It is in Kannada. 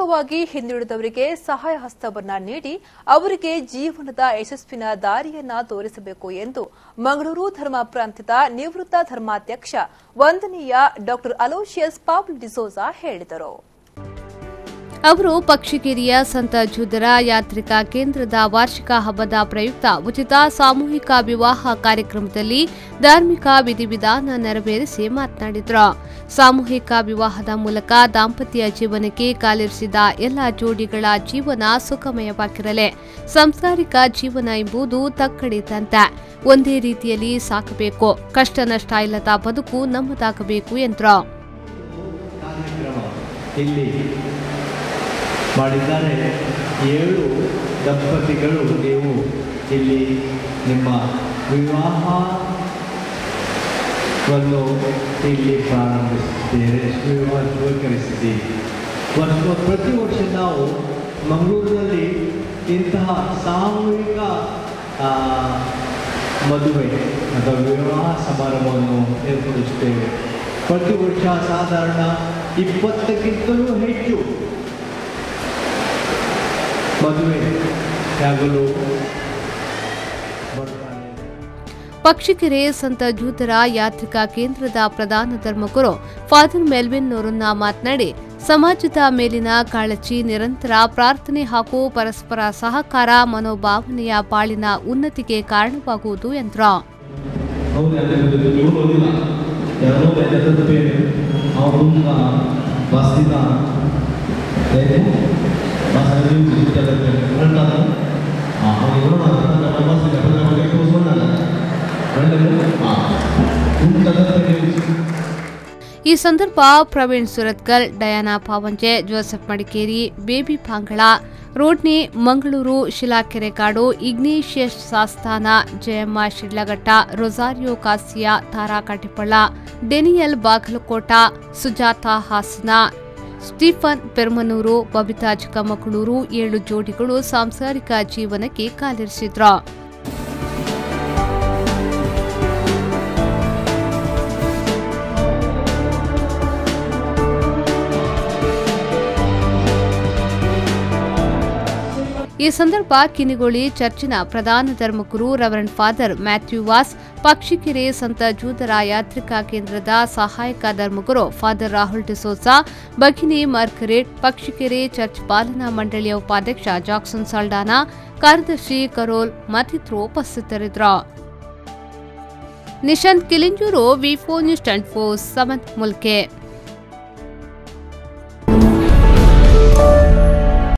ಆರ್ಥಿಕವಾಗಿ ಹಿಂದುಳಿದವರಿಗೆ ಸಹಾಯ ಹಸ್ತವನ್ನ ನೀಡಿ ಅವರಿಗೆ ಜೀವನದ ಯಶಸ್ವಿನ ದಾರಿಯನ್ನ ತೋರಿಸಬೇಕು ಎಂದು ಮಂಗಳೂರು ಧರ್ಮ ಪ್ರಾಂತ್ಯದ ನಿವೃತ್ತ ಧರ್ಮಾಧ್ಯಕ್ಷ ವಂದನೀಯ ಡಾ ಅಲೋಶಿಯಸ್ ಪಾಬ್ಲ್ ಡಿಸೋಜಾ ಹೇಳಿದರು. ಅವರು ಪಕ್ಷಿಗೇರಿಯ ಸಂತ ಜೂದರ ಯಾತ್ರಿಕ ಕೇಂದ್ರದ ವಾರ್ಷಿಕ ಹಬ್ಬದ ಪ್ರಯುಕ್ತ ಉಚಿತ ಸಾಮೂಹಿಕ ವಿವಾಹ ಕಾರ್ಯಕ್ರಮದಲ್ಲಿ ಧಾರ್ಮಿಕ ವಿಧಿವಿಧಾನ ನೆರವೇರಿಸಿ ಮಾತನಾಡಿದರು. ಸಾಮೂಹಿಕ ವಿವಾಹದ ಮೂಲಕ ದಾಂಪತ್ಯ ಜೀವನಕ್ಕೆ ಕಾಲಿರಿಸಿದ ಎಲ್ಲ ಜೋಡಿಗಳ ಜೀವನ ಸುಖಮಯವಾಗಿರಲಿ. ಸಾಂಸಾರಿಕ ಜೀವನ ಎಂಬುದು ತಕ್ಕಡಿದಂತೆ ಒಂದೇ ರೀತಿಯಲ್ಲಿ ಸಾಕಬೇಕು. ಕಷ್ಟ ನಷ್ಟ ಇಲ್ಲದ ಬದುಕು ನಮ್ಮದಾಗಬೇಕು ಎಂದರು. ಮಾಡಿದ್ದಾರೆ 7 ದಂಪತಿಗಳು ನೀವು ಇಲ್ಲಿ ನಿಮ್ಮ ವಿವಾಹವನ್ನು ಇಲ್ಲಿ ಪ್ರಾರಂಭಿಸಿದ್ದೀರಿ, ವಿವಾಹ ಸ್ವೀಕರಿಸಿದ್ದೀರಿ. ಪ್ರತಿ ವರ್ಷ ನಾವು ಮಂಗಳೂರಿನಲ್ಲಿ ಇಂತಹ ಸಾಮೂಹಿಕ ಮದುವೆ ಅಥವಾ ವಿವಾಹ ಸಮಾರಂಭವನ್ನು ಏರ್ಪಡಿಸುತ್ತೇವೆ. ಪ್ರತಿ ವರ್ಷ ಸಾಧಾರಣ 20ಕ್ಕಿಂತಲೂ ಹೆಚ್ಚು ಪಕ್ಷಿಕೆರೆ ಸಂತ ಜೂದರ ಯಾತ್ರಿಕ ಕೇಂದ್ರದ ಪ್ರಧಾನ ಧರ್ಮಗುರು ಫಾದರ್ ಮೆಲ್ವಿನ್ ಅವರನ್ನ ಮಾತನಾಡಿ, ಸಮಾಜದ ಮೇಲಿನ ಕಾಳಜಿ, ನಿರಂತರ ಪ್ರಾರ್ಥನೆ ಹಾಗೂ ಪರಸ್ಪರ ಸಹಕಾರ ಮನೋಭಾವನೆಯ ಬಾಳಿನ ಉನ್ನತಿಗೆ ಕಾರಣವಾಗುವುದು ಎಂದರು. ಈ ಸಂದರ್ಭ Praveen Surathkal, Diana Pavanje, Joseph Madikeri, Baby Pangala, Rodney Mangaluru, Shilakerekadu, Ignatius Saastana, Jayamma Shidlaghatta, Rosario Kasia, Tara Katipalla, Daniel Bagalkot, Sujatha Hassan, Stephen Permanur, Babitha Chikkamagaluru 7 ಜೋಡಿಗಳು ಸಾಂಸಾರಿಕ ಜೀವನಕ್ಕೆ ಕಾಲಿರಿಸಿದ್ರು. ಈ ಸಂದರ್ಭ ಕಿನಿಗೋಳಿ ಚರ್ಚಿನ ಪ್ರಧಾನ ಧರ್ಮಗುರು reverend father Matthew Vas, Pakshikere ಸಂತ ಜೂದರ ಯಾತ್ರಿಕ ಕೇಂದ್ರದ ಸಹಾಯಕ ಧರ್ಮಗುರು ಫಾದರ್ ರಾಹುಲ್ ಡಿಸೋಜಾ, ಭಗಿನಿ ಮಾರ್ಗರೇಟ್, ಪಕ್ಷಿಕೆರೆ ಚರ್ಚ್ ಪಾಲನಾ ಮಂಡಳಿಯ ಉಪಾಧ್ಯಕ್ಷ ಜಾಕ್ಸನ್ ಸಾಲ್ಡಾನಾ, ಕಾರ್ಯದರ್ಶಿ ಕರೋಲ್ ಮತ್ತಿತರರು ಉಪಸ್ಥಿತರಿದ್ದರು. ನಿಶಾಂತ್ ಕಿಲಿಂಜೂರು, ವಿ4 ನ್ಯೂಸ್ 24/7 ಮುಲ್ಕೆ.